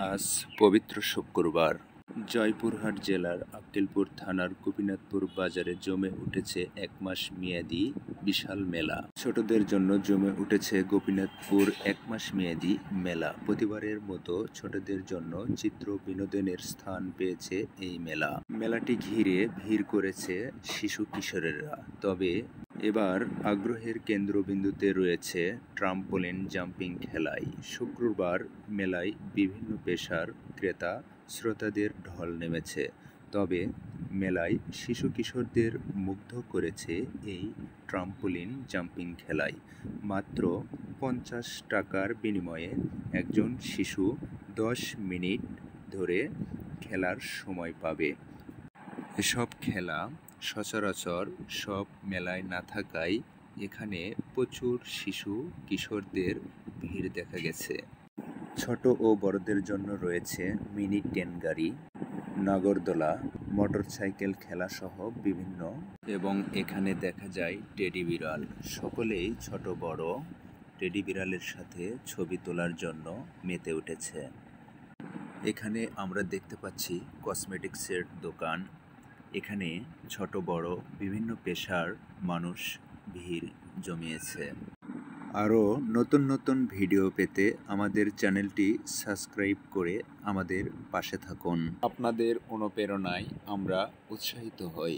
আজ পবিত্র শুক্রবার। জয়পুরহাট জেলার আক্কেলপুর থানার গোপীনাথপুর বাজারে জমে উঠেছে ১ মাস মেয়াদী বিশাল মেলা। ছোটদের জন্য জমে উঠেছে গোপীনাথপুর ১ মাস মেয়াদী মেলা। প্রতিবারের মতো ছোটদের জন্য চিত্র বিনোদনের স্থান পেয়েছে এই মেলা। মেলাটি ঘিরে ভিড় করেছে শিশু কিশোরেরা। তবে এবার আগ্রহের কেন্দ্রবিন্দুতে রয়েছে ট্রাম্পোলিন জাম্পিং খেলায়। শুক্রবার মেলায় বিভিন্ন পেশার ক্রেতা শ্রোতাদের ঢল নেমেছে। তবে মেলায় শিশু কিশোরদের মুগ্ধ করেছে এই ট্রাম্পোলিন জাম্পিং খেলায়। মাত্র ৫০ টাকার বিনিময়ে একজন শিশু ১০ মিনিট ধরে খেলার সময় পাবে। এসব খেলা সচরাচর সব মেলায় না থাকায় এখানে প্রচুর শিশু কিশোরদের ভিড় দেখা গেছে। ছোট ও বড়দের জন্য রয়েছে মিনি ট্রেন গাড়ি, নাগরদোলা, মোটরসাইকেল খেলাসহ বিভিন্ন, এবং এখানে দেখা যায় টেডি বিড়াল। সকলেই ছোট বড় টেডি বিড়ালের সাথে ছবি তোলার জন্য মেতে উঠেছে। এখানে আমরা দেখতে পাচ্ছি কসমেটিক্সের দোকান। এখানে ছোট বড় বিভিন্ন পেশার মানুষ ভিড় জমিয়েছে। আরও নতুন নতুন ভিডিও পেতে আমাদের চ্যানেলটি সাবস্ক্রাইব করে আমাদের পাশে থাকুন। আপনাদের অনুপ্রেরণায় আমরা উৎসাহিত হই।